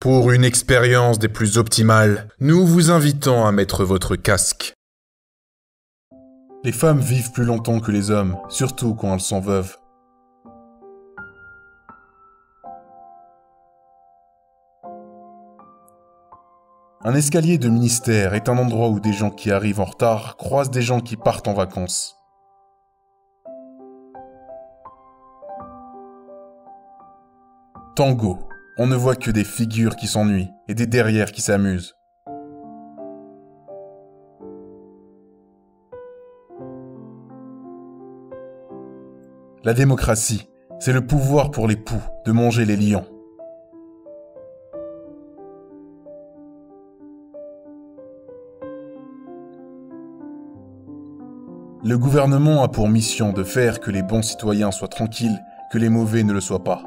Pour une expérience des plus optimales, nous vous invitons à mettre votre casque. Les femmes vivent plus longtemps que les hommes, surtout quand elles sont veuves. Un escalier de ministère est un endroit où des gens qui arrivent en retard croisent des gens qui partent en vacances. Tango, on ne voit que des figures qui s'ennuient et des derrières qui s'amusent. La démocratie, c'est le pouvoir pour les poux de manger les lions. Le gouvernement a pour mission de faire que les bons citoyens soient tranquilles, que les mauvais ne le soient pas.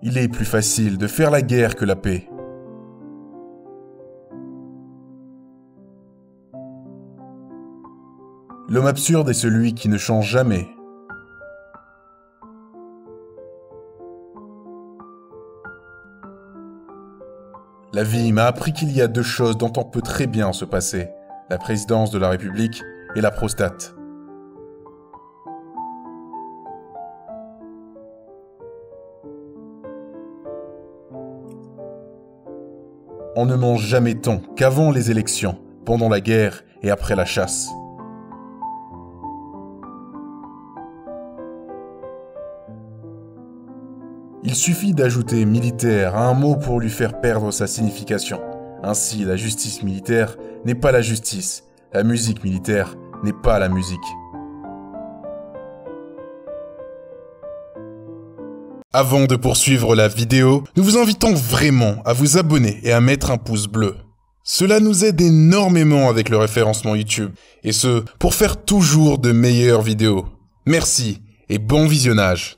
Il est plus facile de faire la guerre que la paix. L'homme absurde est celui qui ne change jamais. La vie m'a appris qu'il y a deux choses dont on peut très bien se passer, la présidence de la République et la prostate. On ne mange jamais tant qu'avant les élections, pendant la guerre et après la chasse. Il suffit d'ajouter « militaire » à un mot pour lui faire perdre sa signification. Ainsi, la justice militaire n'est pas la justice, la musique militaire n'est pas la musique. Avant de poursuivre la vidéo, nous vous invitons vraiment à vous abonner et à mettre un pouce bleu. Cela nous aide énormément avec le référencement YouTube, et ce, pour faire toujours de meilleures vidéos. Merci et bon visionnage.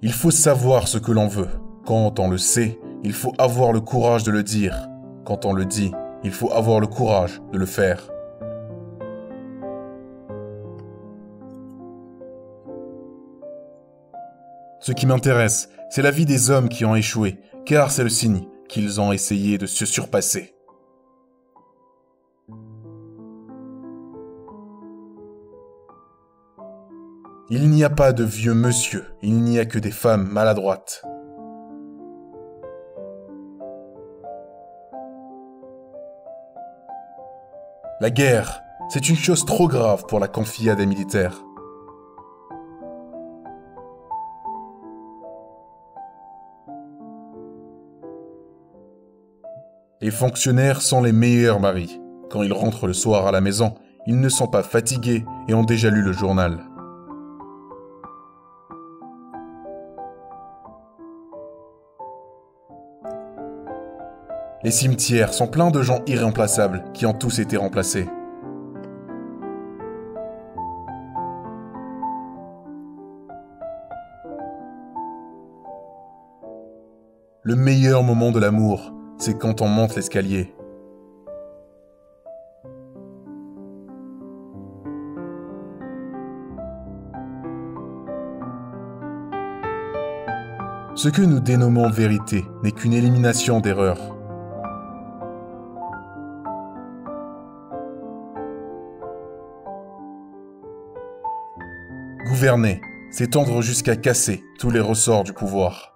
Il faut savoir ce que l'on veut. Quand on le sait, il faut avoir le courage de le dire. Quand on le dit, il faut avoir le courage de le faire. Ce qui m'intéresse, c'est la vie des hommes qui ont échoué, car c'est le signe qu'ils ont essayé de se surpasser. Il n'y a pas de vieux monsieur, il n'y a que des femmes maladroites. La guerre, c'est une chose trop grave pour la confier à des militaires. Les fonctionnaires sont les meilleurs maris. Quand ils rentrent le soir à la maison, ils ne sont pas fatigués et ont déjà lu le journal. Les cimetières sont pleins de gens irremplaçables qui ont tous été remplacés. Le meilleur moment de l'amour, c'est quand on monte l'escalier. Ce que nous dénommons vérité n'est qu'une élimination d'erreurs. Gouverner, c'est tendre jusqu'à casser tous les ressorts du pouvoir.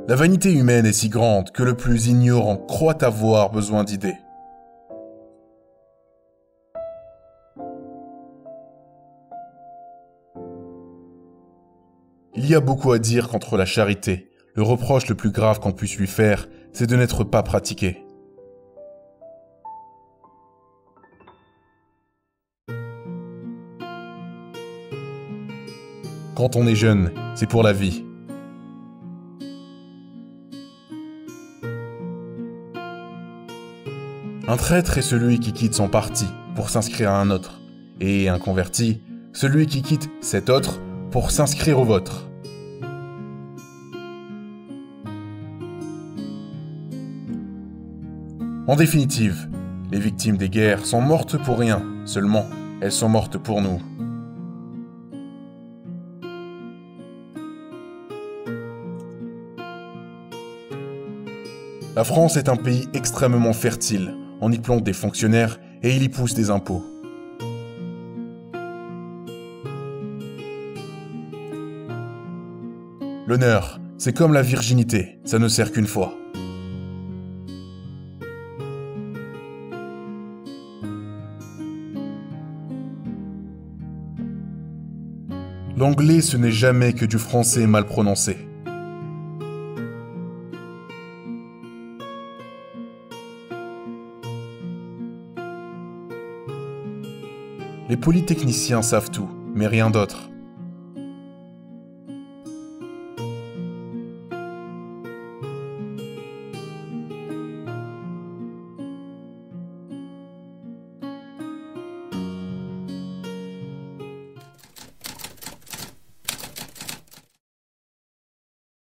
La vanité humaine est si grande que le plus ignorant croit avoir besoin d'idées. Il y a beaucoup à dire contre la charité. Le reproche le plus grave qu'on puisse lui faire, c'est de n'être pas pratiqué. Quand on est jeune, c'est pour la vie. Un traître est celui qui quitte son parti pour s'inscrire à un autre, et un converti, celui qui quitte cet autre pour s'inscrire au vôtre. En définitive, les victimes des guerres sont mortes pour rien, seulement elles sont mortes pour nous. La France est un pays extrêmement fertile. On y plante des fonctionnaires et il y pousse des impôts. L'honneur, c'est comme la virginité, ça ne sert qu'une fois. L'anglais, ce n'est jamais que du français mal prononcé. Les polytechniciens savent tout, mais rien d'autre.